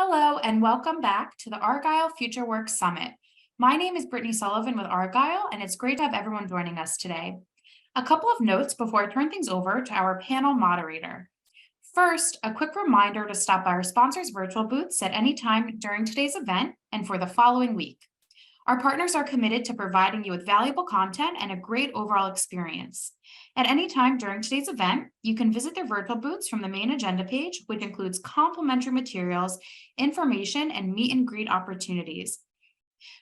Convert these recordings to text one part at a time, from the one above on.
Hello, and welcome back to the Argyle Future Work Summit. My name is Brittany Sullivan with Argyle, and it's great to have everyone joining us today. A couple of notes before I turn things over to our panel moderator. First, a quick reminder to stop by our sponsors' virtual booths at any time during today's event and for the following week. Our partners are committed to providing you with valuable content and a great overall experience. At any time during today's event, you can visit their virtual booths from the main agenda page, which includes complimentary materials, information, and meet and greet opportunities.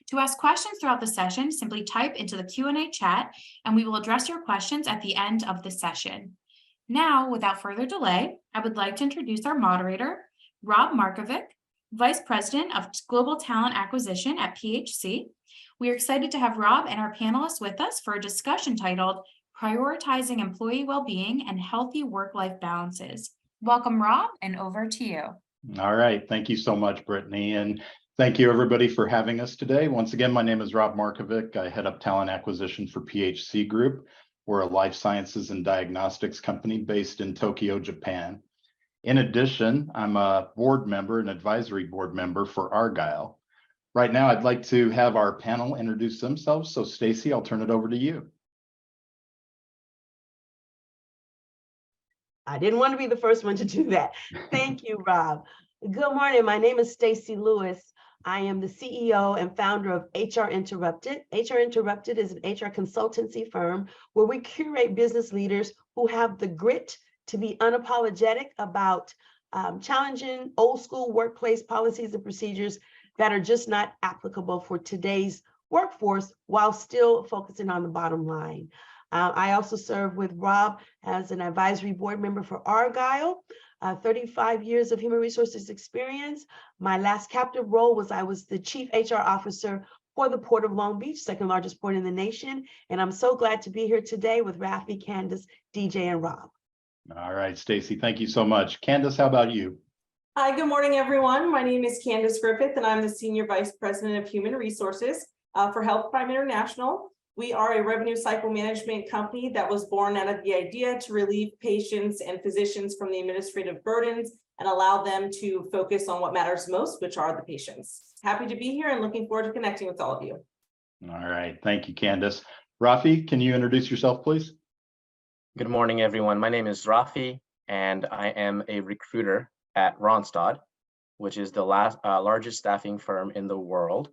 To ask questions throughout the session, simply type into the Q&A chat, and we will address your questions at the end of the session. Now, without further delay, I would like to introduce our moderator, Rob Markovic, Vice President of Global Talent Acquisition at PHC. We are excited to have Rob and our panelists with us for a discussion titled Prioritizing Employee Wellbeing and Healthy Work-Life Balances. Welcome, Rob, and over to you. All right. Thank you so much, Brittany. And thank you, everybody, for having us today. Once again, my name is Rob Markovic. I head up talent acquisition for PHC Group. We're a life sciences and diagnostics company based in Tokyo, Japan. In addition, I'm a board member, an advisory board member for Argyle. Right now, I'd like to have our panel introduce themselves. So Stacy, I'll turn it over to you. I didn't want to be the first one to do that. Thank you, Rob. Good morning. My name is Stacy Lewis. I am the CEO and founder of HR Interrupted. HR Interrupted is an HR consultancy firm where we curate business leaders who have the grit to be unapologetic about challenging old school workplace policies and procedures that are just not applicable for today's workforce while still focusing on the bottom line. I also serve with Rob as an advisory board member for Argyle, 35 years of human resources experience. My last captive role was I was the chief HR officer for the Port of Long Beach, second largest port in the nation. And I'm so glad to be here today with Rafi, Candace, DJ, and Rob. All right, Stacy, thank you so much. Candace, how about you? Hi, good morning, everyone. My name is Candace Griffith, and I'm the Senior Vice President of Human Resources for Health Prime International. We are a revenue cycle management company that was born out of the idea to relieve patients and physicians from the administrative burdens and allow them to focus on what matters most, which are the patients. Happy to be here and looking forward to connecting with all of you. All right, thank you, Candace. Rafi, can you introduce yourself, please? Good morning, everyone. My name is Rafi, and I am a recruiter at Randstad, which is the largest staffing firm in the world.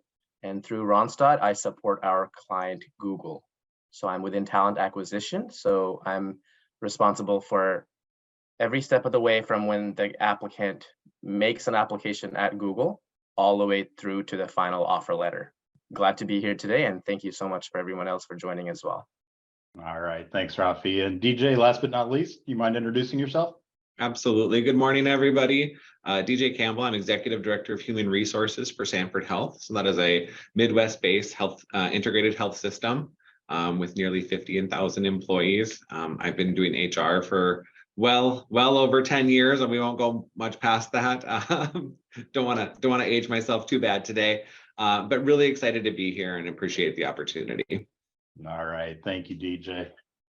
And through Randstad, I support our client, Google. So I'm within talent acquisition. So I'm responsible for every step of the way from when the applicant makes an application at Google all the way through to the final offer letter. Glad to be here today, and thank you so much for everyone else for joining as well. All right, thanks, Rafi. And DJ, last but not least, do you mind introducing yourself? Absolutely. Good morning, everybody. DJ Campbell, I'm Executive Director of Human Resources for Sanford Health. So that is a Midwest-based health integrated health system with nearly 50,000 employees. I've been doing HR for well over 10 years, and we won't go much past that. Don't want to age myself too bad today, but really excited to be here and appreciate the opportunity. All right, thank you, DJ.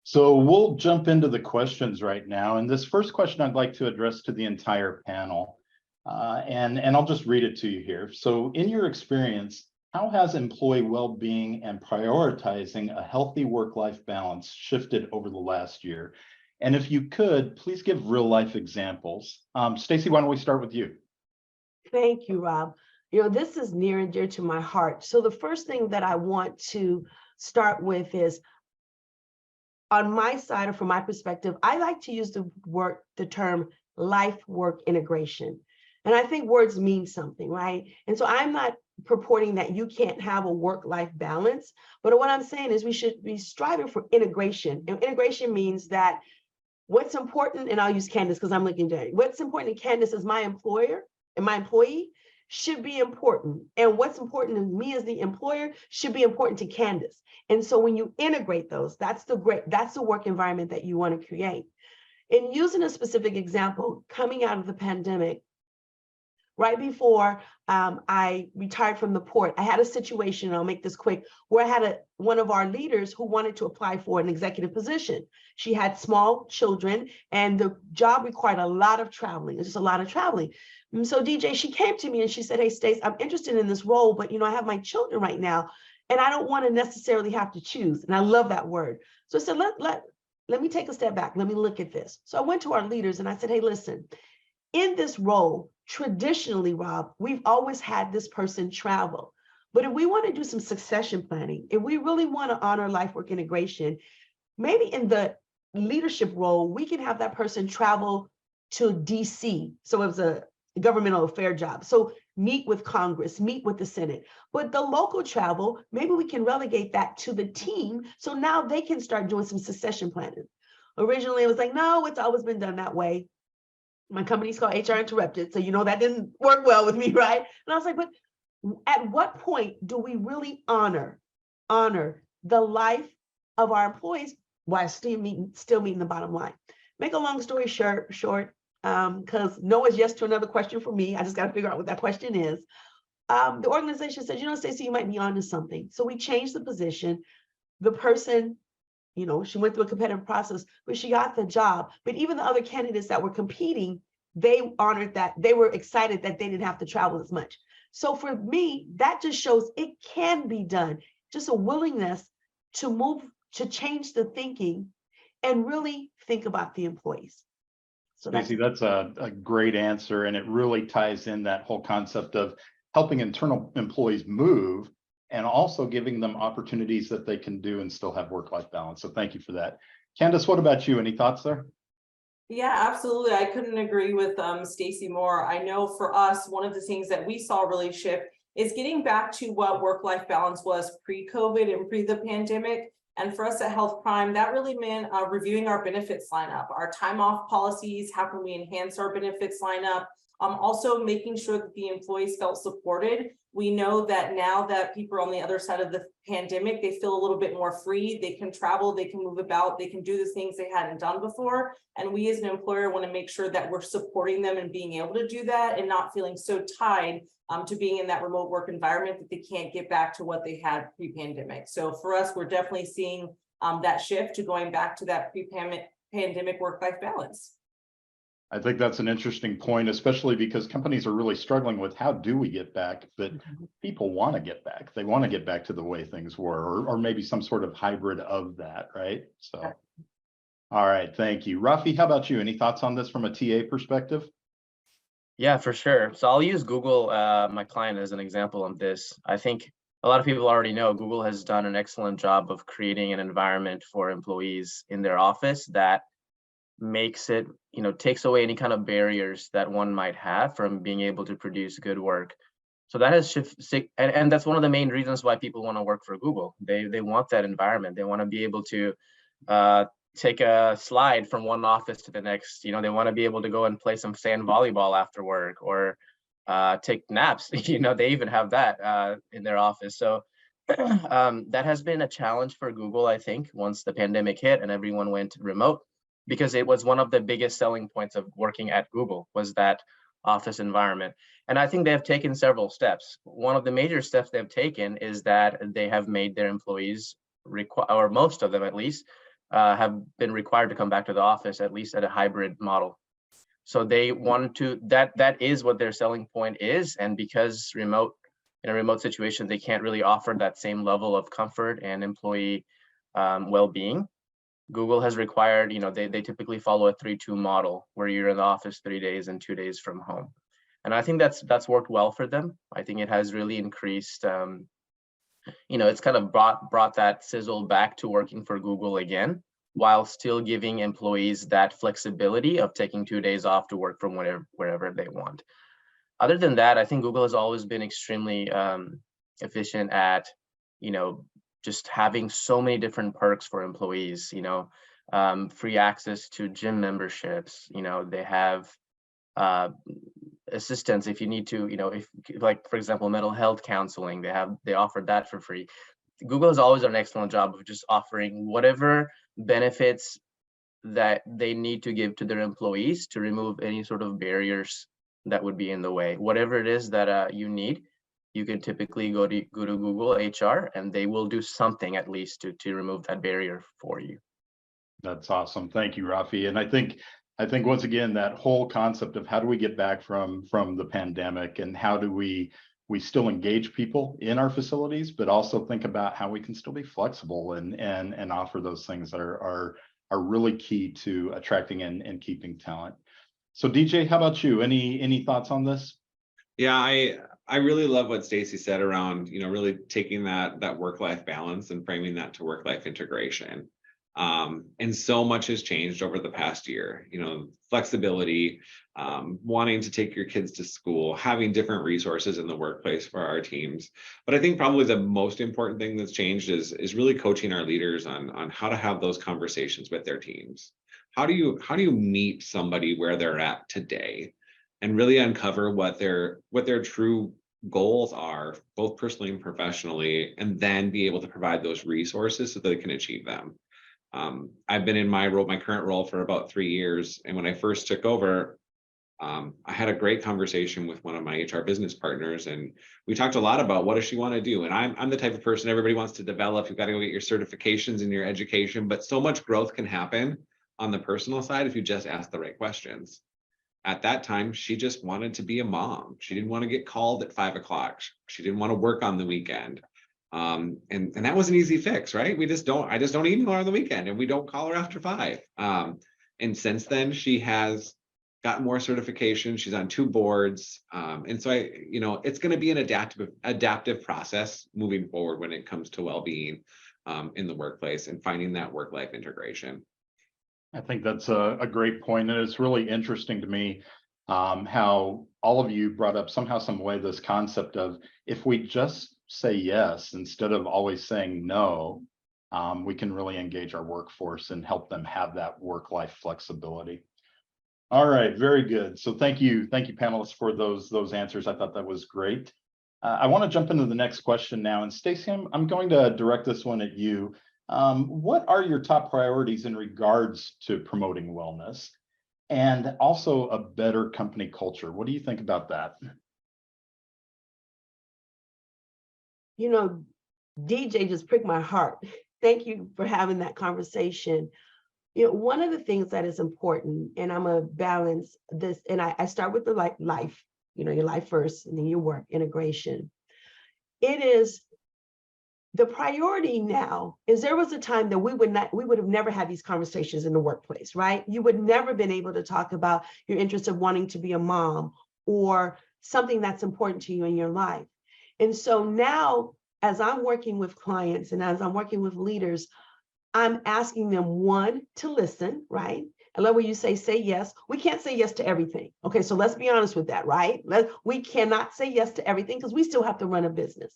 So we'll jump into the questions right now. And this first question I'd like to address to the entire panel, and I'll just read it to you here. So in your experience, how has employee well-being and prioritizing a healthy work-life balance shifted over the last year? And if you could, please give real-life examples. Stacy, why don't we start with you? Thank you, Rob. You know, this is near and dear to my heart. So the first thing that I want to start with is, on my side, or from my perspective, I like to use the term life-work integration. And I think words mean something, right? And so I'm not purporting that you can't have a work-life balance, but what I'm saying is we should be striving for integration. And integration means that what's important, and I'll use Candace because I'm looking at what's important to Candace as my employer and my employee should be important. And what's important to me as the employer should be important to Candace. And so when you integrate those, that's the work environment that you want to create. In using a specific example, coming out of the pandemic, Right before I retired from the port, I had a situation, and I'll make this quick, where I had one of our leaders who wanted to apply for an executive position. She had small children, and the job required a lot of traveling. It's just a lot of traveling. And so DJ, she came to me and she said, "Hey, Stace, I'm interested in this role, but I have my children right now, and I don't want to necessarily have to choose." And I love that word. So I said, let me take a step back. Let me look at this. So I went to our leaders and I said, "Hey, listen, in this role, traditionally, Rob, we've always had this person travel. But if we want to do some succession planning, if we really want to honor life work integration, maybe in the leadership role, we can have that person travel to DC. So it was a governmental affair job. So meet with Congress, meet with the Senate. But the local travel, maybe we can relegate that to the team. So now they can start doing some succession planning." Originally, it was like, no, it's always been done that way. My company's called HR Interrupted, so that didn't work well with me, right? And I was like, but at what point do we really honor the life of our employees while still meeting the bottom line? Make a long story short, because no is yes to another question for me. I just got to figure out what that question is. The organization said, Stacey, you might be onto something. So we changed the position. The person, she went through a competitive process, but she got the job. But even the other candidates that were competing, they honored that. They were excited that they didn't have to travel as much. So for me, that just shows it can be done. Just a willingness to change the thinking and really think about the employees. So Stacey, that's a great answer. And it really ties in that whole concept of helping internal employees move and also giving them opportunities that they can do and still have work-life balance. So thank you for that. Candace, what about you? Any thoughts there? Yeah, absolutely. I couldn't agree with Stacey more. I know for us, one of the things that we saw really shift is getting back to what work-life balance was pre-COVID and pre the pandemic. And for us at Health Prime, that really meant reviewing our benefits lineup, our time off policies, how can we enhance our benefits lineup, also making sure that the employees felt supported. We know that now that people are on the other side of the pandemic, they feel a little bit more free. They can travel, they can move about, they can do the things they hadn't done before. And we as an employer want to make sure that we're supporting them and being able to do that and not feeling so tied to being in that remote work environment that they can't get back to what they had pre-pandemic. So for us, we're definitely seeing that shift to going back to that pre-pandemic work-life balance. I think that's an interesting point, especially because companies are really struggling with how do we get back, but people want to get back. They want to get back to the way things were, or maybe some sort of hybrid of that, right? So, all right, thank you. Rafi, how about you? Any thoughts on this from a TA perspective? Yeah, for sure. So I'll use Google, my client, as an example of this. I think a lot of people already know Google has done an excellent job of creating an environment for employees in their office that makes it, takes away any kind of barriers that one might have from being able to produce good work. So that has shifted, and that's one of the main reasons why people want to work for Google. They want that environment. They want to be able to take a slide from one office to the next. They want to be able to go and play some sand volleyball after work, or take naps. They even have that in their office. So that has been a challenge for Google, I think, once the pandemic hit and everyone went remote, because it was one of the biggest selling points of working at Google, was that office environment. And I think they have taken several steps. One of the major steps they've taken is that they have made their employees, or most of them at least, have been required to come back to the office, at least at a hybrid model. So they want to, that is what their selling point is. And because in a remote situation, they can't really offer that same level of comfort and employee well-being, Google has required, they typically follow a 3-2 model, where you're in the office 3 days and 2 days from home. And I think that's worked well for them. I think it has really increased, it's kind of brought that sizzle back to working for Google again, while still giving employees that flexibility of taking 2 days off to work from wherever they want. Other than that, I think Google has always been extremely efficient at, just having so many different perks for employees, free access to gym memberships. They have assistance if you need to, if, like, for example, mental health counseling, they offer that for free. Google has always done an excellent job of just offering whatever benefits that they need to give to their employees to remove any sort of barriers that would be in the way. Whatever it is that you need, you can typically go to Google HR, and they will do something at least to remove that barrier for you. That's awesome. Thank you, Rafi. And I think once again, that whole concept of how do we get back from the pandemic, and how do we still engage people in our facilities, but also think about how we can still be flexible and offer those things that are really key to attracting and keeping talent. So DJ, how about you? Any thoughts on this? Yeah, I really love what Stacy said around, really taking that work-life balance and framing that to work-life integration. And so much has changed over the past year, flexibility, wanting to take your kids to school, having different resources in the workplace for our teams. But I think probably the most important thing that's changed is really coaching our leaders on how to have those conversations with their teams. How do you meet somebody where they're at today and really uncover what their true goals are, both personally and professionally, and then be able to provide those resources so that they can achieve them. I've been in my current role for about 3 years. And when I first took over, I had a great conversation with one of my HR business partners, and we talked a lot about what does she want to do. And I'm the type of person everybody wants to develop. You've got to go get your certifications and your education, but so much growth can happen on the personal side if you just ask the right questions. At that time, she just wanted to be a mom. She didn't want to get called at 5 o'clock. She didn't want to work on the weekend. And that was an easy fix, right? I just don't email her on the weekend, and we don't call her after 5. And since then, she has gotten more certifications. She's on 2 boards. And so it's going to be an adaptive process moving forward when it comes to well-being in the workplace and finding that work-life integration. I think that's a great point. And it's really interesting to me how all of you brought up somehow, some way, this concept of if we just say yes instead of always saying no, we can really engage our workforce and help them have that work-life flexibility. All right, very good. So thank you panelists for those answers. I thought that was great. I want to jump into the next question now. And Stacy, I'm going to direct this one at you. What are your top priorities in regards to promoting wellness and also a better company culture? What do you think about that? DJ just pricked my heart. Thank you for having that conversation. One of the things that is important, and I'm going to balance this, and I start with the life, your life first, and then your work integration. It is the priority now is there was a time that we would have never had these conversations in the workplace, right? You would never been able to talk about your interest of wanting to be a mom or something that's important to you in your life. And so now, as I'm working with clients and as I'm working with leaders, I'm asking them, one, to listen, right? I love when you say yes. We can't say yes to everything. Okay, so let's be honest with that, right? We cannot say yes to everything because we still have to run a business.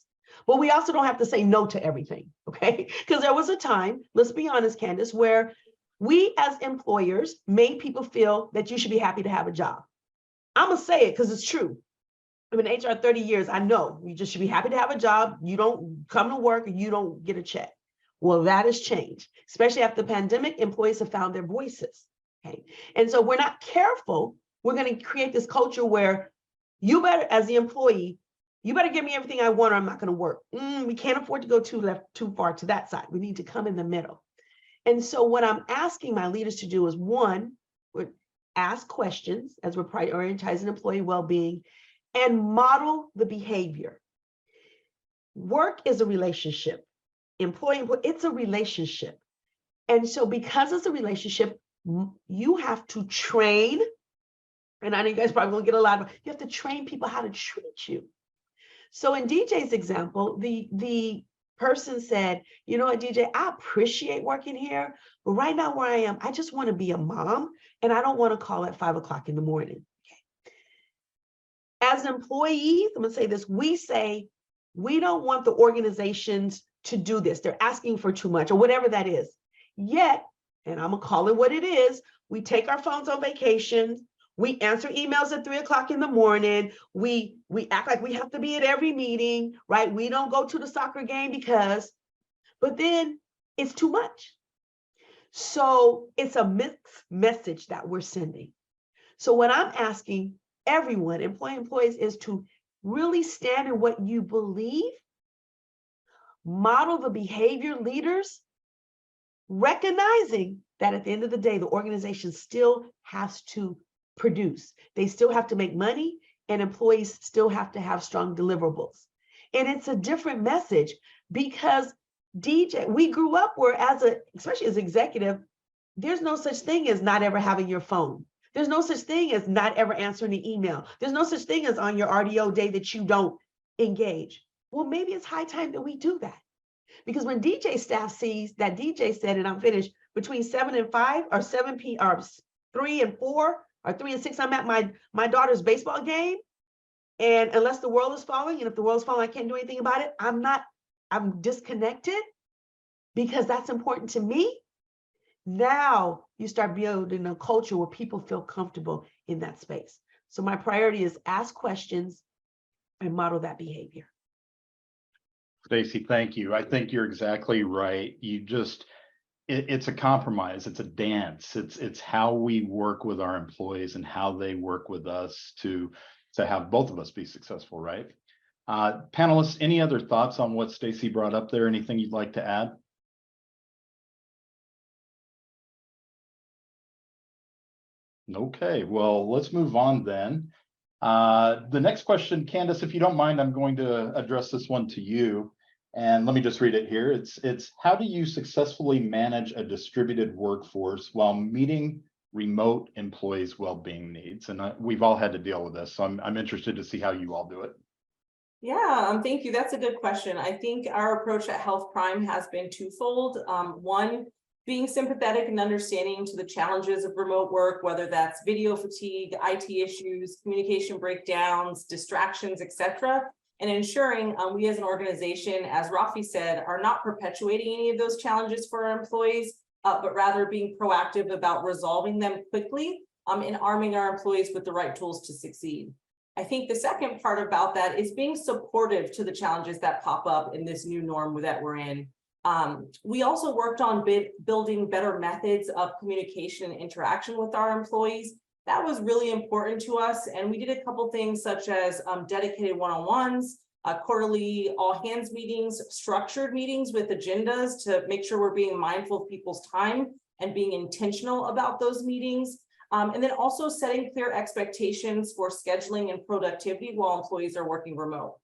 But we also don't have to say no to everything, okay? Because there was a time, let's be honest, Candace, where we as employers made people feel that you should be happy to have a job. I'm gonna say it because it's true. I've been in HR 30 years. I know you just should be happy to have a job. You don't come to work and you don't get a check. Well, that has changed, especially after the pandemic. Employees have found their voices, okay? And so we're not careful. We're going to create this culture where you better, as the employee, you better give me everything I want or I'm not going to work. We can't afford to go too far to that side. We need to come in the middle. And so what I'm asking my leaders to do is, one, ask questions as we're prioritizing employee well-being and model the behavior. Work is a relationship. Employee, it's a relationship. And so because it's a relationship, you have to train, and I know you guys probably won't get a lot of, you have to train people how to treat you. So in DJ's example, the person said, you know what, DJ, I appreciate working here, but right now where I am, I just want to be a mom and I don't want to call at 5 o'clock in the morning. Okay. As employees, I'm going to say this, we say, we don't want the organizations to do this. They're asking for too much or whatever that is. Yet, and I'm going to call it what it is, we take our phones on vacation. We answer emails at 3 o'clock in the morning. We act like we have to be at every meeting, right? We don't go to the soccer game but then it's too much. So it's a mixed message that we're sending. So what I'm asking everyone, employees, is to really stand in what you believe, model the behavior leaders, recognizing that at the end of the day, the organization still has to produce. They still have to make money, and employees still have to have strong deliverables. And it's a different message because DJ, we grew up where especially as executive, there's no such thing as not ever having your phone. There's no such thing as not ever answering the email. There's no such thing as on your RDO day that you don't engage. Well, maybe it's high time that we do that. Because when DJ staff sees that DJ said, and I'm finished, between 7 and 5 or 7 p.m. or 3 and 4 or 3 and 6, I'm at my daughter's baseball game. And unless the world is falling, and if the world's falling, I can't do anything about it. I'm disconnected because that's important to me. Now you start building a culture where people feel comfortable in that space. So my priority is ask questions and model that behavior. Stacy, thank you. I think you're exactly right. It's a compromise. It's a dance. It's how we work with our employees and how they work with us to have both of us be successful, right? Panelists, any other thoughts on what Stacy brought up there? Anything you'd like to add? Okay, well, let's move on then. The next question, Candace, if you don't mind, I'm going to address this one to you. And let me just read it here. It's how do you successfully manage a distributed workforce while meeting remote employees' well-being needs? And we've all had to deal with this, so I'm interested to see how you all do it. Yeah, thank you. That's a good question. I think our approach at Health Prime has been twofold. One, being sympathetic and understanding to the challenges of remote work, whether that's video fatigue, IT issues, communication breakdowns, distractions, etc., and ensuring we as an organization, as Rafi said, are not perpetuating any of those challenges for our employees, but rather being proactive about resolving them quickly and arming our employees with the right tools to succeed. I think the second part about that is being supportive to the challenges that pop up in this new norm that we're in. We also worked on building better methods of communication and interaction with our employees. That was really important to us. And we did a couple things such as dedicated one-on-ones, quarterly all hands meetings, structured meetings with agendas to make sure we're being mindful of people's time and being intentional about those meetings. And then also setting clear expectations for scheduling and productivity while employees are working remote.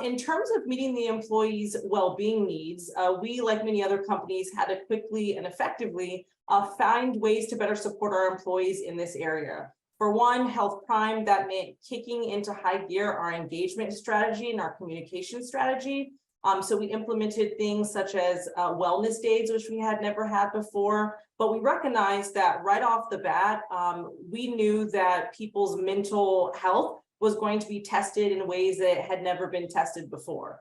In terms of meeting the employees' well-being needs, we, like many other companies, had to quickly and effectively find ways to better support our employees in this area. For one, Health Prime, that meant kicking into high gear our engagement strategy and our communication strategy. So we implemented things such as wellness days, which we had never had before, but we recognized that right off the bat, we knew that people's mental health was going to be tested in ways that had never been tested before.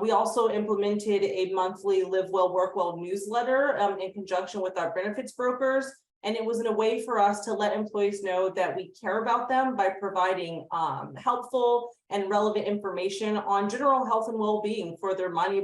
We also implemented a monthly Live Well, Work Well newsletter in conjunction with our benefits brokers. And it was in a way for us to let employees know that we care about them by providing helpful and relevant information on general health and well-being for their mind,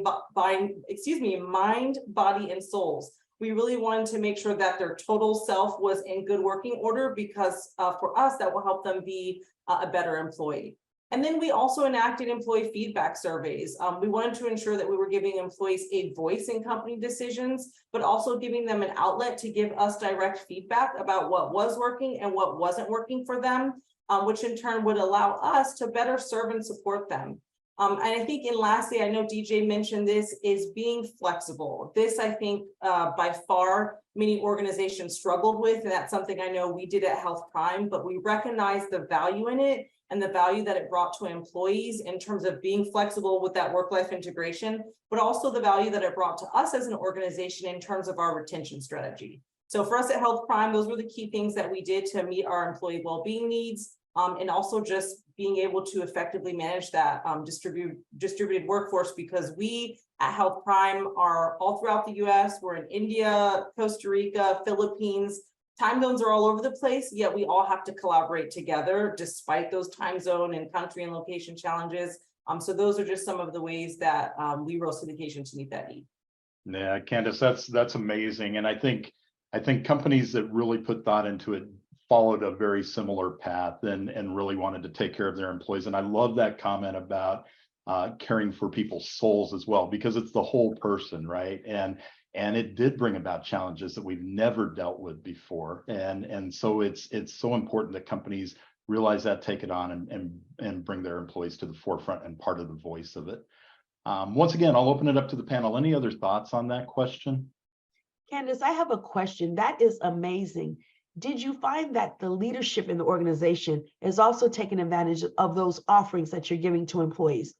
body, and souls. We really wanted to make sure that their total self was in good working order because for us, that will help them be a better employee. And then we also enacted employee feedback surveys. We wanted to ensure that we were giving employees a voice in company decisions, but also giving them an outlet to give us direct feedback about what was working and what wasn't working for them, which in turn would allow us to better serve and support them. And I think, and lastly, I know DJ mentioned this, is being flexible. This, I think, by far, many organizations struggled with, and that's something I know we did at Health Prime, but we recognize the value in it and the value that it brought to employees in terms of being flexible with that work-life integration, but also the value that it brought to us as an organization in terms of our retention strategy. So for us at Health Prime, those were the key things that we did to meet our employee well-being needs, and also just being able to effectively manage that distributed workforce, because we at Health Prime are all throughout the US. We're in India, Costa Rica, Philippines. Time zones are all over the place, yet we all have to collaborate together despite those time zone and country and location challenges. So those are just some of the ways that we rose to the occasion to meet that need. Yeah, Candace, that's amazing. And I think companies that really put thought into it followed a very similar path and really wanted to take care of their employees. And I love that comment about caring for people's souls as well, because it's the whole person, right? And it did bring about challenges that we've never dealt with before. And so it's so important that companies realize that, take it on, and bring their employees to the forefront and part of the voice of it. Once again, I'll open it up to the panel. Any other thoughts on that question? Candace, I have a question. That is amazing. Did you find that the leadership in the organization is also taking advantage of those offerings that you're giving to employees?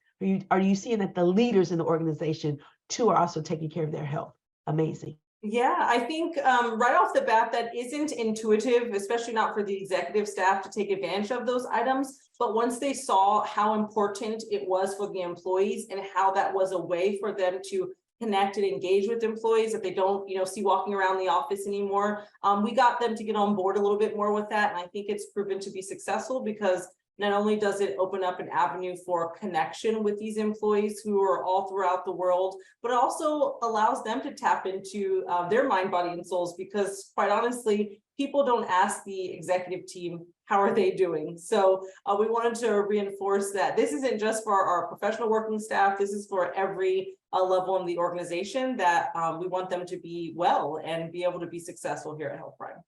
Are you seeing that the leaders in the organization too are also taking care of their health? Amazing. Yeah, I think right off the bat, that isn't intuitive, especially not for the executive staff to take advantage of those items. But once they saw how important it was for the employees and how that was a way for them to connect and engage with employees that they don't, see walking around the office anymore, we got them to get on board a little bit more with that. And I think it's proven to be successful, because not only does it open up an avenue for connection with these employees who are all throughout the world, but it also allows them to tap into their mind, body, and souls, because quite honestly, people don't ask the executive team, how are they doing? So we wanted to reinforce that this isn't just for our professional working staff, this is for every level in the organization, that we want them to be well and be able to be successful here at Health Prime.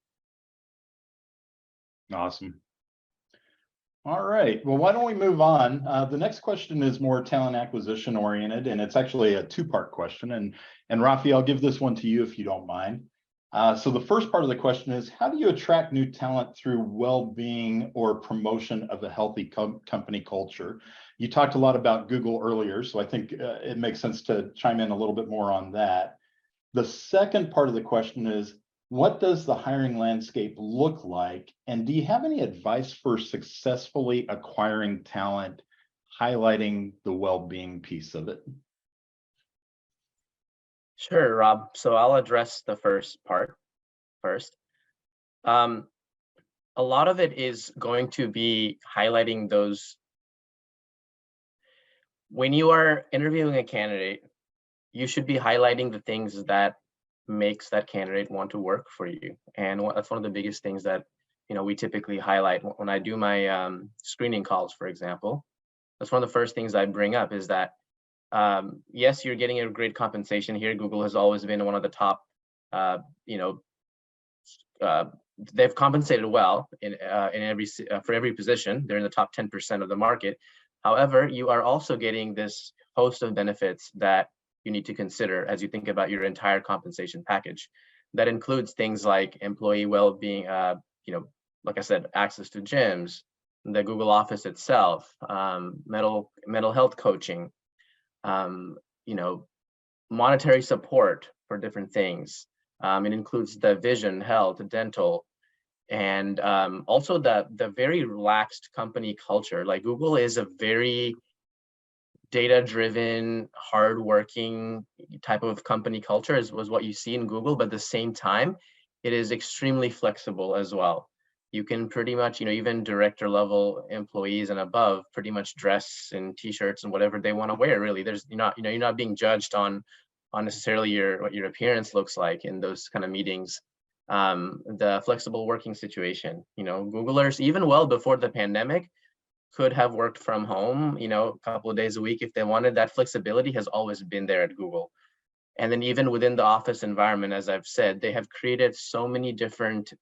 Awesome. All right, well, why don't we move on? The next question is more talent acquisition oriented, and it's actually a two-part question. And Rafi, I'll give this one to you if you don't mind. So the first part of the question is, how do you attract new talent through well-being or promotion of a healthy company culture? You talked a lot about Google earlier, so I think it makes sense to chime in a little bit more on that. The second part of the question is, what does the hiring landscape look like? And do you have any advice for successfully acquiring talent, highlighting the well-being piece of it? Sure, Rob. So I'll address the first part first. A lot of it is going to be highlighting those. When you are interviewing a candidate, you should be highlighting the things that makes that candidate want to work for you. And that's one of the biggest things that we typically highlight when I do my screening calls, for example. That's one of the first things I bring up, is that yes, you're getting a great compensation here. Google has always been one of the top, they've compensated well for every position. They're in the top 10% of the market. However, you are also getting this host of benefits that you need to consider as you think about your entire compensation package. That includes things like employee well-being, like I said, access to gyms, the Google office itself, mental health coaching, monetary support for different things. It includes the vision, health, dental, and also the very relaxed company culture. Like, Google is a very data-driven, hardworking type of company culture was what you see in Google, but at the same time, it is extremely flexible as well. You can pretty much, even director level employees and above pretty much dress in t-shirts and whatever they want to wear, really. There's you're not being judged on necessarily what your appearance looks like in those kind of meetings. The flexible working situation, Googlers, even well before the pandemic, could have worked from home, a couple of days a week if they wanted. That flexibility has always been there at Google. And then even within the office environment, as I've said, they have created so many different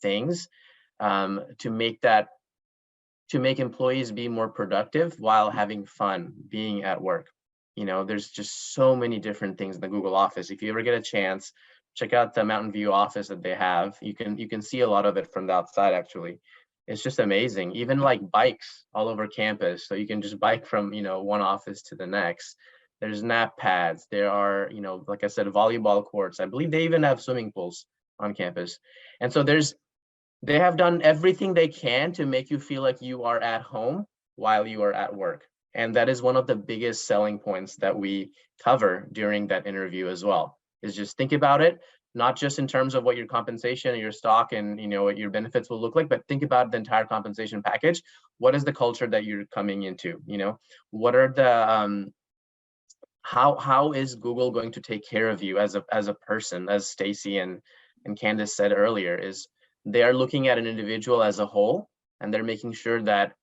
things to make employees be more productive while having fun being at work. There's just so many different things in the Google office. If you ever get a chance, check out the Mountain View office that they have. You can see a lot of it from the outside, actually. It's just amazing. Even like bikes all over campus, so you can just bike from one office to the next. There's nap pads. There are like I said, volleyball courts. I believe they even have swimming pools on campus. And so they have done everything they can to make you feel like you are at home while you are at work. And that is one of the biggest selling points that we cover during that interview as well, is just think about it, not just in terms of what your compensation, your stock, and what your benefits will look like, but think about the entire compensation package. What is the culture that you're coming into? What are the how is Google going to take care of you as a person? As Stacy and Candace said earlier, is They are looking at an individual as a whole, and they're making sure that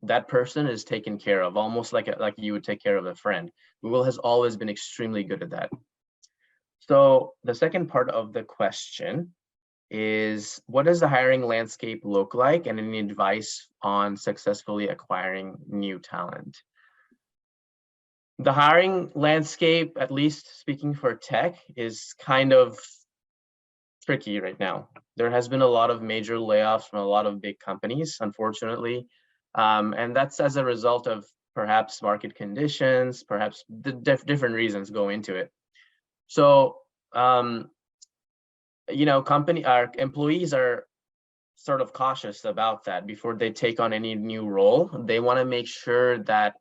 that person is taken care of, almost like you would take care of a friend. Google has always been extremely good at that. So the second part of the question is, what does the hiring landscape look like, and any advice on successfully acquiring new talent? The hiring landscape, at least speaking for tech, is kind of tricky right now. There has been a lot of major layoffs from a lot of big companies, unfortunately. And that's as a result of perhaps market conditions, perhaps the different reasons go into it. So, you know, our employees are sort of cautious about that before they take on any new role. They want to make sure that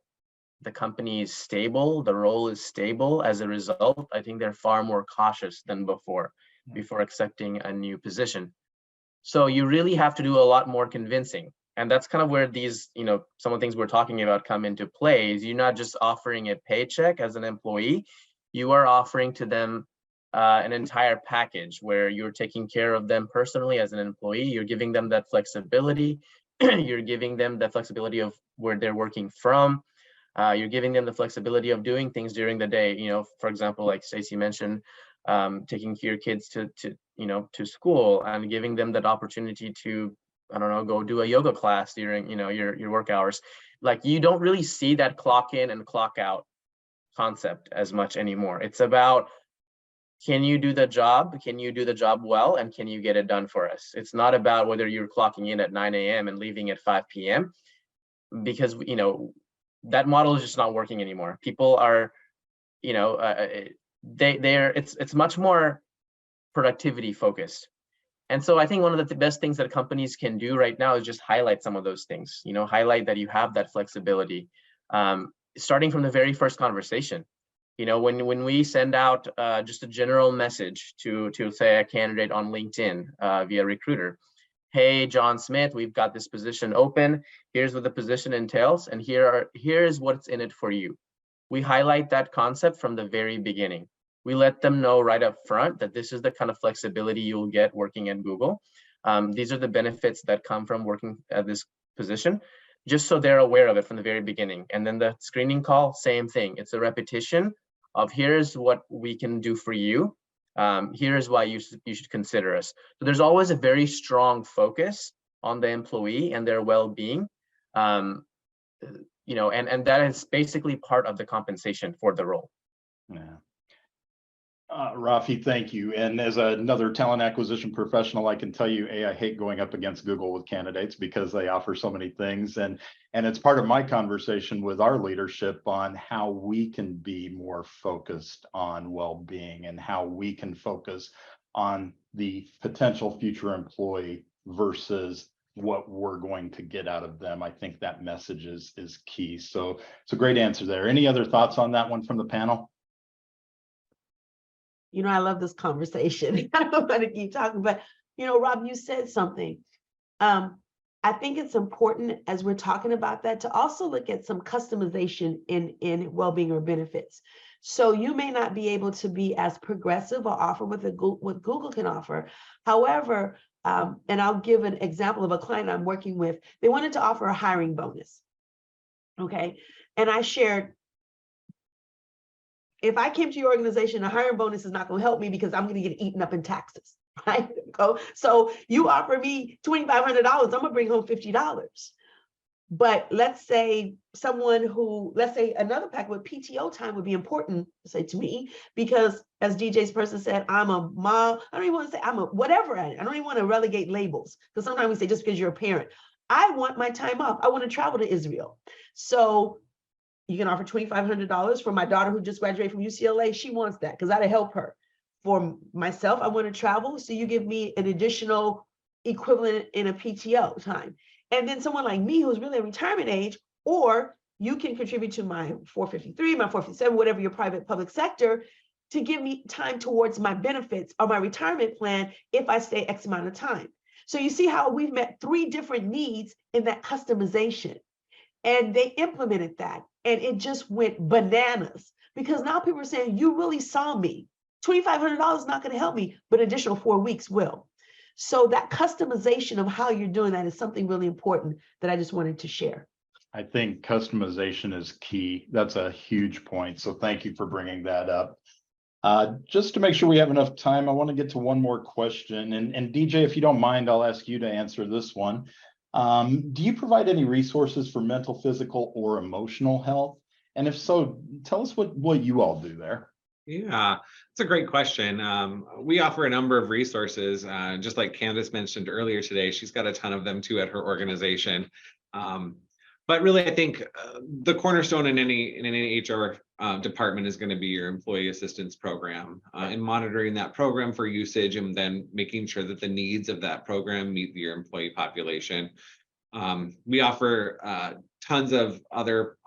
the company is stable, the role is stable. As a result, I think they're far more cautious than before accepting a new position. So you really have to do a lot more convincing. And that's kind of where these, you know, some of the things we're talking about come into play. Is you're not just offering a paycheck as an employee, you are offering to them an entire package where you're taking care of them personally as an employee. You're giving them that flexibility. You're giving them the flexibility of where they're working from. You're giving them the flexibility of doing things during the day. You know, for example, like Stacey mentioned, taking your kids to school and giving them that opportunity to, I don't know, go do a yoga class during, you know, your work hours. Like, you don't really see that clock in and clock out concept as much anymore. It's about, can you do the job? Can you do the job well? And can you get it done for us? It's not about whether you're clocking in at 9 a.m. and leaving at 5 p.m. because, you know, that model is just not working anymore. People are, you know, it's much more productivity focused. And so I think one of the best things that companies can do right now is just highlight some of those things, you know, highlight that you have that flexibility, starting from the very first conversation. You know, when we send out just a general message to say a candidate on LinkedIn via recruiter, hey, John Smith, we've got this position open. Here's what the position entails, and here's what's in it for you. We highlight that concept from the very beginning. We let them know right up front that this is the kind of flexibility you'll get working at Google. These are the benefits that come from working at this position, just so they're aware of it from the very beginning. And then the screening call, same thing. It's a repetition of, here's what we can do for you. Here's why you should consider us. So there's always a very strong focus on the employee and their well-being. You know, and that is basically part of the compensation for the role. Yeah. Rafi, thank you. And as another talent acquisition professional, I can tell you, I hate going up against Google with candidates because they offer so many things. And it's part of my conversation with our leadership on how we can be more focused on well-being and how we can focus on the potential future employee versus what we're going to get out of them. I think that message is key. So it's a great answer there. Any other thoughts on that one from the panel? You know, I love this conversation. I don't want to keep talking, but, you know, Rob, you said something. I think it's important as we're talking about that to also look at some customization in well-being or benefits. So you may not be able to be as progressive or offer what Google can offer. However, and I'll give an example of a client I'm working with. They wanted to offer a hiring bonus. Okay. And I shared, if I came to your organization, a hiring bonus is not going to help me because I'm going to get eaten up in taxes, right? So you offer me $2,500, I'm going to bring home $50. But let's say another pack with PTO time would be important, say to me, because as DJ's person said, I'm a mom. I don't even want to say I'm a whatever. I don't even want to relegate labels, because sometimes we say just because you're a parent. I want my time off. I want to travel to Israel. So you can offer $2,500 for my daughter who just graduated from UCLA. She wants that because that'll help her. For myself, I want to travel. So you give me an additional equivalent in a PTO time. And then someone like me who's really a retirement age, or you can contribute to my 453, my 457, whatever your private public sector, to give me time towards my benefits or my retirement plan if I stay X amount of time. So you see how we've met 3 different needs in that customization. And they implemented that. And it just went bananas, because now people are saying, you really saw me. $2,500 is not going to help me, but an additional 4 weeks will. So that customization of how you're doing that is something really important that I just wanted to share. I think customization is key. That's a huge point. So thank you for bringing that up. Just to make sure we have enough time, I want to get to one more question. And DJ, if you don't mind, I'll ask you to answer this one. Do you provide any resources for mental, physical, or emotional health? And if so, tell us what you all do there. Yeah, it's a great question. We offer a number of resources, just like Candace mentioned earlier today. She's got a ton of them too at her organization. But really, I think the cornerstone in any HR department is going to be your employee assistance program, and monitoring that program for usage, and then making sure that the needs of that program meet your employee population. We offer tons of other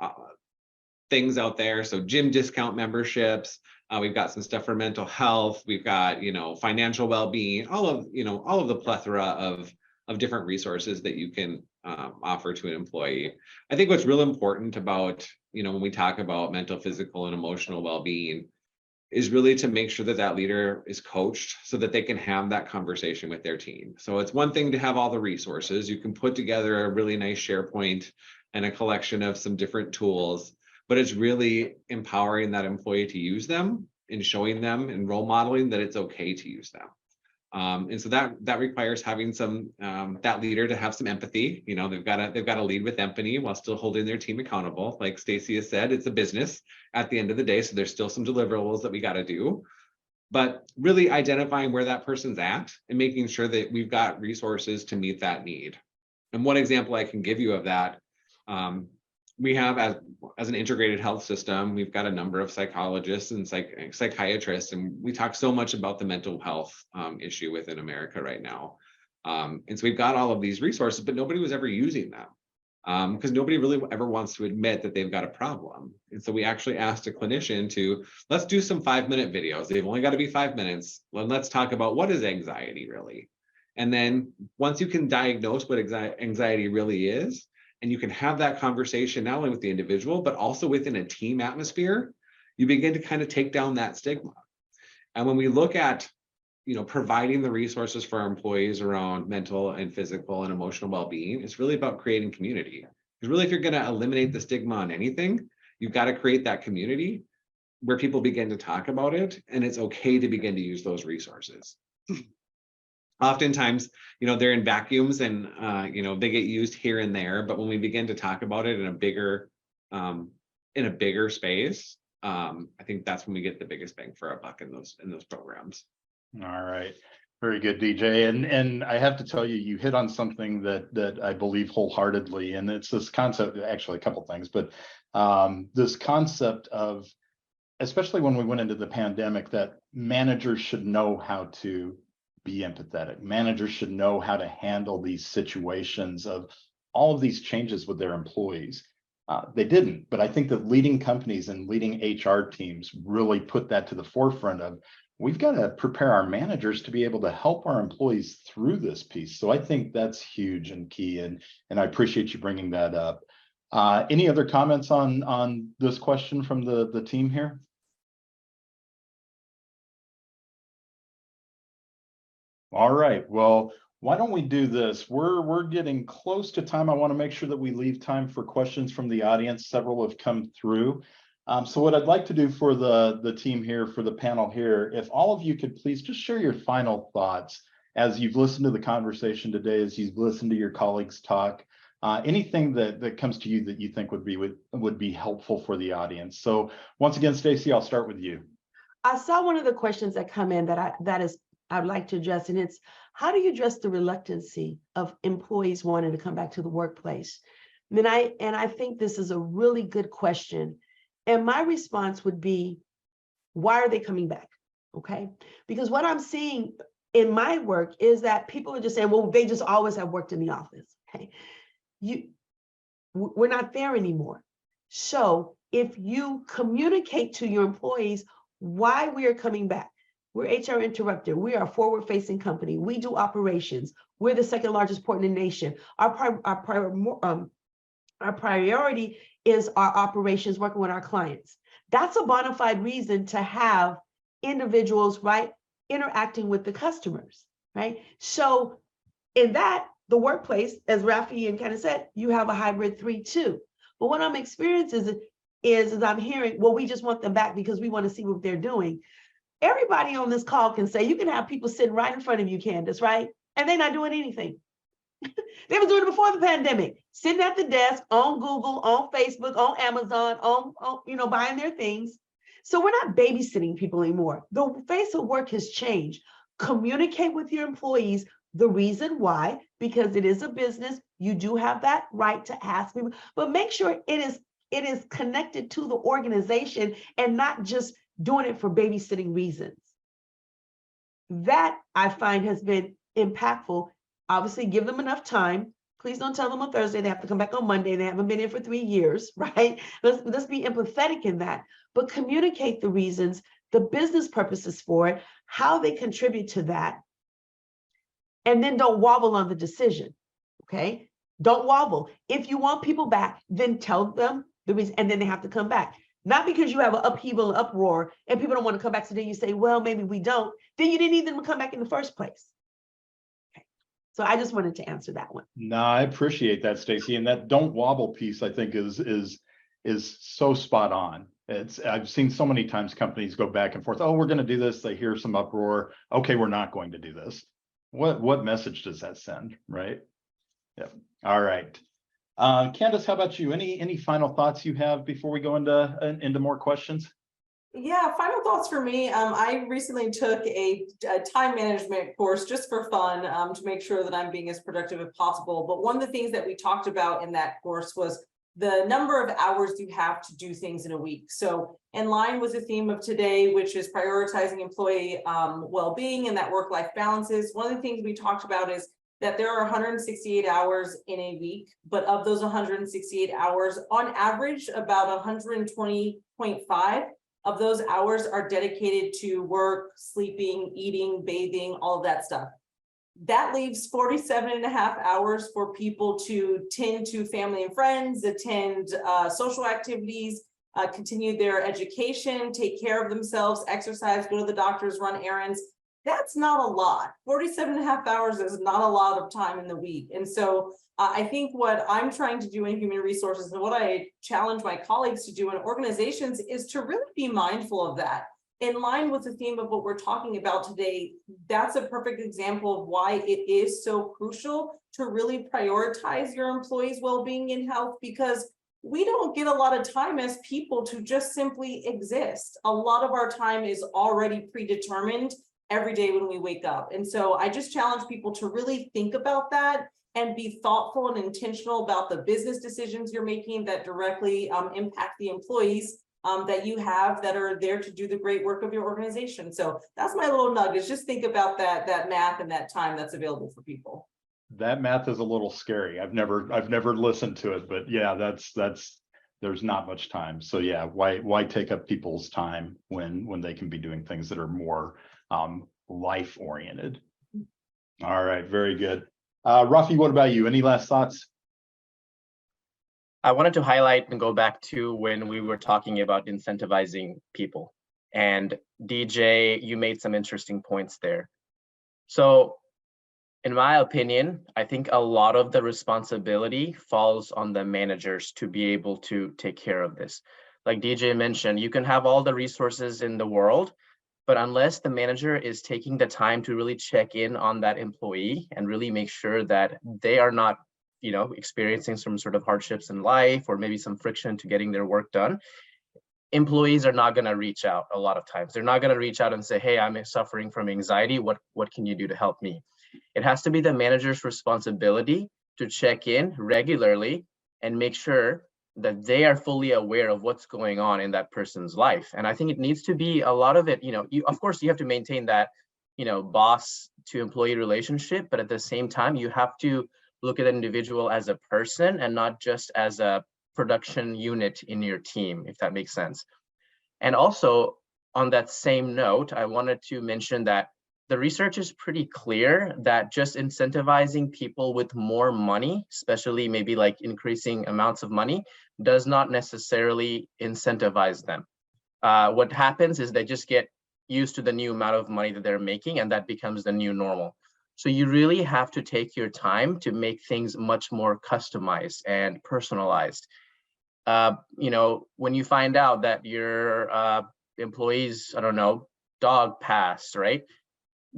things out there. So gym discount memberships. We've got some stuff for mental health. We've got, financial well-being, all of the plethora of different resources that you can offer to an employee. I think what's real important about, when we talk about mental, physical, and emotional well-being is really to make sure that that leader is coached so that they can have that conversation with their team. So it's one thing to have all the resources. You can put together a really nice SharePoint and a collection of some different tools, but it's really empowering that employee to use them and showing them and role modeling that it's okay to use them. And so that requires having some that leader to have some empathy. They've got to lead with empathy while still holding their team accountable. Like Stacy has said, it's a business at the end of the day, so there's still some deliverables that we got to do. But really identifying where that person's at and making sure that we've got resources to meet that need. And one example I can give you of that, we have as an integrated health system, we've got a number of psychologists and psychiatrists, and we talk so much about the mental health issue within America right now. And so we've got all of these resources, but nobody was ever using them because nobody really ever wants to admit that they've got a problem. And so we actually asked a clinician to, let's do some 5-minute videos. They've only got to be 5 minutes. Let's talk about what is anxiety really. And then once you can diagnose what anxiety really is, and you can have that conversation not only with the individual, but also within a team atmosphere, you begin to kind of take down that stigma. And when we look at, providing the resources for our employees around mental and physical and emotional well-being, it's really about creating community. Because really, if you're going to eliminate the stigma on anything, you've got to create that community where people begin to talk about it, and it's okay to begin to use those resources. Oftentimes, they're in vacuums and, they get used here and there. But when we begin to talk about it in a bigger space, I think that's when we get the biggest bang for our buck in those programs. All right. Very good, DJ. And I have to tell you, you hit on something that I believe wholeheartedly, and it's this concept, actually a couple things, but this concept of, especially when we went into the pandemic, that managers should know how to be empathetic. Managers should know how to handle these situations of all of these changes with their employees. They didn't, but I think that leading companies and leading HR teams really put that to the forefront of, we've got to prepare our managers to be able to help our employees through this piece. So I think that's huge and key, and I appreciate you bringing that up. Any other comments on this question from the team here? All right, well, why don't we do this? We're getting close to time. I want to make sure that we leave time for questions from the audience. Several have come through. So what I'd like to do for the team here, for the panel here, if all of you could please just share your final thoughts as you've listened to the conversation today, as you've listened to your colleagues talk, anything that comes to you that you think would be helpful for the audience. So once again, Stacy, I'll start with you. I saw one of the questions that come in I'd like to address, and it's, how do you address the reluctancy of employees wanting to come back to the workplace? And I think this is a really good question. And my response would be, why are they coming back? Okay, because what I'm seeing in my work is that people are just saying, well, they just always have worked in the office. Okay, we're not there anymore. So if you communicate to your employees why we are coming back, we're HR Interrupted. We are a forward-facing company. We do operations. We're the second largest port in the nation. Our priority is our operations, working with our clients. That's a bona fide reason to have individuals, right, interacting with the customers. right? So in that, the workplace, as Rafi kind of said, you have a hybrid 3-2. But what I'm experiencing is I'm hearing, well, we just want them back because we want to see what they're doing. Everybody on this call can say, you can have people sitting right in front of you, Candace, right? And they're not doing anything. They were doing it before the pandemic, sitting at the desk on Google, on Facebook, on Amazon, on buying their things. So we're not babysitting people anymore. The face of work has changed. Communicate with your employees the reason why, because it is a business. You do have that right to ask people, but make sure it is connected to the organization and not just doing it for babysitting reasons. That I find has been impactful. Obviously, give them enough time. Please don't tell them on Thursday they have to come back on Monday. They haven't been in for 3 years, right? Let's be empathetic in that, but communicate the reasons, the business purposes for it, how they contribute to that, and then don't wobble on the decision, okay? Don't wobble. If you want people back, then tell them the reason, and then they have to come back. Not because you have an upheaval and uproar and people don't want to come back, so then you say, well, maybe we don't. Then you didn't need them to come back in the first place. Okay. So I just wanted to answer that one. No, I appreciate that, Stacey. And that don't wobble piece, I think, is so spot on. I've seen so many times companies go back and forth. Oh, we're going to do this. They hear some uproar. Okay, we're not going to do this. What message does that send, right? Yep. All right. Candace, how about you? Any final thoughts you have before we go into more questions? Yeah, final thoughts for me. I recently took a time management course just for fun to make sure that I'm being as productive as possible. But one of the things that we talked about in that course was the number of hours you have to do things in a week. So in line with the theme of today, which is prioritizing employee well-being and that work-life balances, one of the things we talked about is that there are 168 hours in a week, but of those 168 hours, on average, about 120.5 of those hours are dedicated to work, sleeping, eating, bathing, all of that stuff. That leaves 47.5 hours for people to tend to family and friends, attend social activities, continue their education, take care of themselves, exercise, go to the doctors, run errands. That's not a lot. 47.5 hours is not a lot of time in the week. And so I think what I'm trying to do in human resources and what I challenge my colleagues to do in organizations is to really be mindful of that. In line with the theme of what we're talking about today, that's a perfect example of why it is so crucial to really prioritize your employees' well-being and health, because we don't get a lot of time as people to just simply exist. A lot of our time is already predetermined every day when we wake up. And so I just challenge people to really think about that and be thoughtful and intentional about the business decisions you're making that directly impact the employees that you have that are there to do the great work of your organization. So that's my little nugget, is just think about that math and that time that's available for people. That math is a little scary. I've never listened to it, but yeah, that's there's not much time. So yeah, why take up people's time when they can be doing things that are more life oriented? All right, very good. Rafi, what about you? Any last thoughts? I wanted to highlight and go back to when we were talking about incentivizing people. And DJ, you made some interesting points there. So in my opinion, I think a lot of the responsibility falls on the managers to be able to take care of this. Like DJ mentioned, you can have all the resources in the world, but unless the manager is taking the time to really check in on that employee and really make sure that they are not, experiencing some sort of hardships in life or maybe some friction to getting their work done, employees are not going to reach out a lot of times. They're not going to reach out and say, hey, I'm suffering from anxiety. What can you do to help me? It has to be the manager's responsibility to check in regularly and make sure that they are fully aware of what's going on in that person's life. And I think it needs to be a lot of it, of course you have to maintain that, boss to employee relationship, but at the same time, you have to look at an individual as a person and not just as a production unit in your team, if that makes sense. And also on that same note, I wanted to mention that the research is pretty clear that just incentivizing people with more money, especially maybe like increasing amounts of money, does not necessarily incentivize them. What happens is they just get used to the new amount of money that they're making, and that becomes the new normal. So you really have to take your time to make things much more customized and personalized. When you find out that your employees, I don't know, dog passed, right?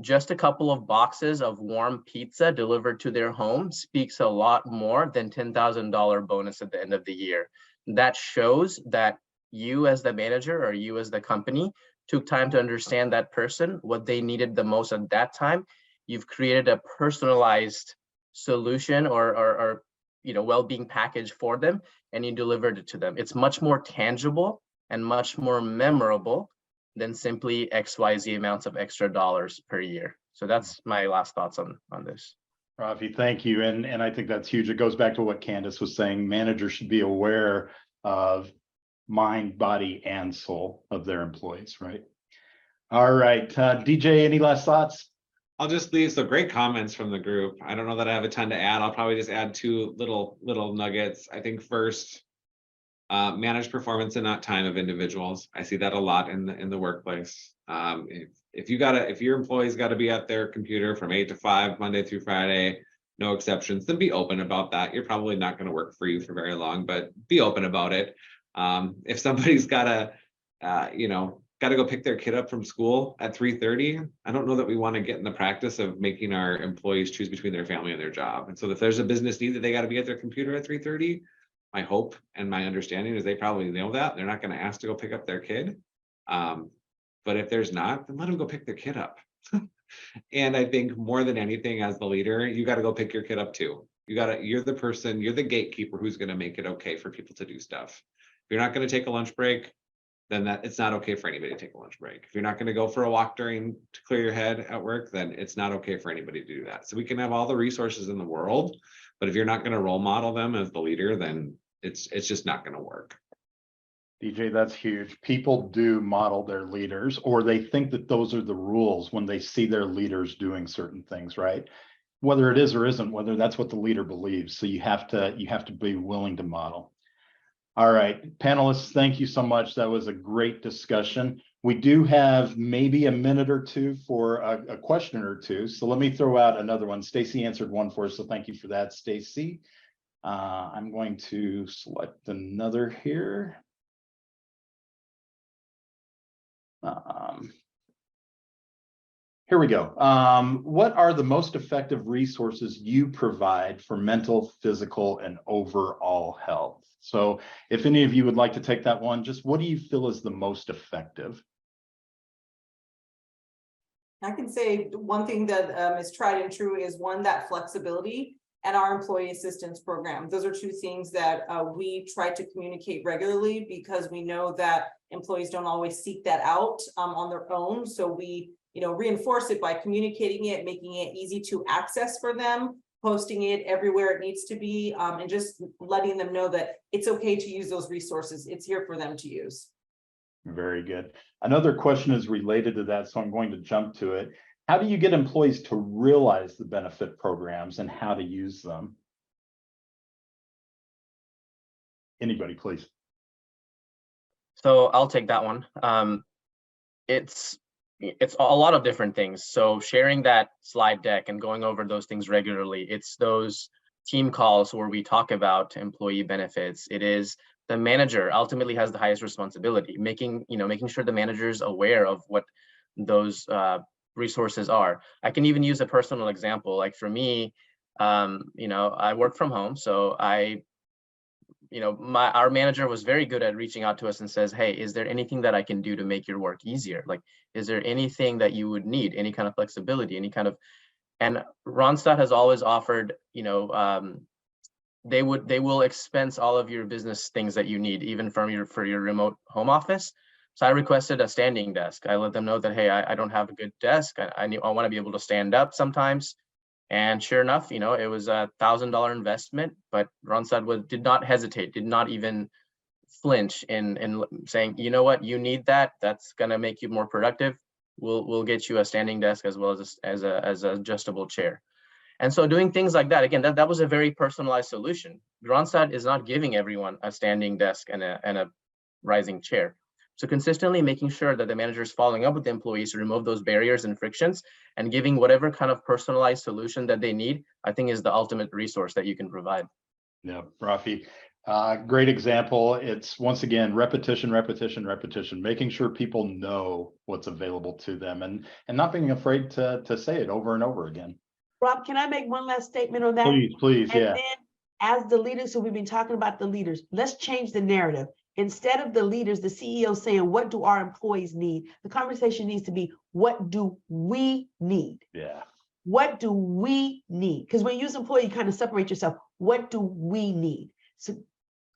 Just a couple of boxes of warm pizza delivered to their home speaks a lot more than $10,000 bonus at the end of the year. That shows that you as the manager or you as the company took time to understand that person, what they needed the most at that time. You've created a personalized solution or well-being package for them, and you delivered it to them. It's much more tangible and much more memorable than simply XYZ amounts of extra dollars per year. So that's my last thoughts on this. Rafi, thank you. And I think that's huge. It goes back to what Candace was saying. Managers should be aware of mind, body, and soul of their employees, right? All right, DJ, any last thoughts? I'll just leave some great comments from the group. I don't know that I have a ton to add. I'll probably just add two little nuggets. I think first, manage performance and not time of individuals. I see that a lot in the workplace. If your employees got to be at their computer from 8 to 5 Monday through Friday, no exceptions, then be open about that. You're probably not going to work for you for very long, but be open about it. If somebody's got to go pick their kid up from school at 3:30, I don't know that we want to get in the practice of making our employees choose between their family and their job. And so if there's a business need that they got to be at their computer at 3:30, my hope and my understanding is they probably know that. They're not going to ask to go pick up their kid. But if there's not, then let them go pick their kid up. And I think more than anything, as the leader, you got to go pick your kid up too. You're the person, you're the gatekeeper who's going to make it okay for people to do stuff. If you're not going to take a lunch break, then it's not okay for anybody to take a lunch break. If you're not going to go for a walk to clear your head at work, then it's not okay for anybody to do that. So we can have all the resources in the world, but if you're not going to role model them as the leader, then it's just not going to work. DJ, that's huge. People do model their leaders, or they think that those are the rules when they see their leaders doing certain things, right? Whether it is or isn't, whether that's what the leader believes. So you have to be willing to model. All right, panelists, thank you so much. That was a great discussion. We do have maybe a minute or two for a question or two. So let me throw out another one. Stacy answered one for us, so thank you for that, Stacy. I'm going to select another here. Here we go. What are the most effective resources you provide for mental, physical, and overall health? So if any of you would like to take that one, just what do you feel is the most effective? I can say one thing that is tried and true is that flexibility and our employee assistance program. Those are two things that we try to communicate regularly because we know that employees don't always seek that out on their own. So we reinforce it by communicating it, making it easy to access for them, posting it everywhere it needs to be, and just letting them know that it's okay to use those resources. It's here for them to use. Very good. Another question is related to that, so I'm going to jump to it. How do you get employees to realize the benefit programs and how to use them? Anybody, please. So I'll take that one. It's a lot of different things. So sharing that slide deck and going over those things regularly, it's those team calls where we talk about employee benefits. It is the manager ultimately has the highest responsibility, making sure the manager is aware of what those resources are. I can even use a personal example. Like for me, I work from home, so our manager was very good at reaching out to us and says, hey, is there anything that I can do to make your work easier? Like, is there anything that you would need, any kind of flexibility, and Randstad has always offered, they will expense all of your business things that you need, even for your remote home office. So I requested a standing desk. I let them know that, hey, I don't have a good desk. I want to be able to stand up sometimes. And sure enough, it was $1,000 investment, but Randstad did not hesitate, did not even flinch in saying, you know what, you need that. That's going to make you more productive. We'll get you a standing desk as well as an adjustable chair. And so doing things like that, again, that was a very personalized solution. Randstad is not giving everyone a standing desk and a rising chair. So consistently making sure that the manager is following up with the employees to remove those barriers and frictions and giving whatever kind of personalized solution that they need, I think is the ultimate resource that you can provide. Yeah, Rafi, great example. It's once again, repetition, making sure people know what's available to them and not being afraid to say it over and over again. Rob, can I make one last statement on that? Please, And yeah. then as the leaders, so we've been talking about the leaders, let's change the narrative. Instead of the leaders, the CEO saying, what do our employees need? The conversation needs to be, what do we need? Yeah. What do we need? Because when you use employee, you kind of separate yourself. What do we need? So,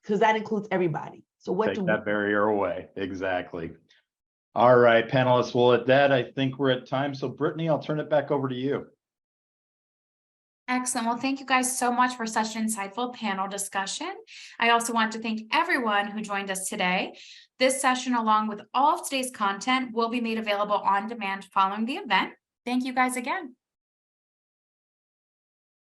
because that includes everybody. So what Take that barrier away. Exactly. All right, panelists. Well, at that, I think we're at time. So Brittany, I'll turn it back over to you. Excellent. Well, thank you guys so much for such an insightful panel discussion. I also want to thank everyone who joined us today. This session, along with all of today's content, will be made available on demand following the event. Thank you guys again.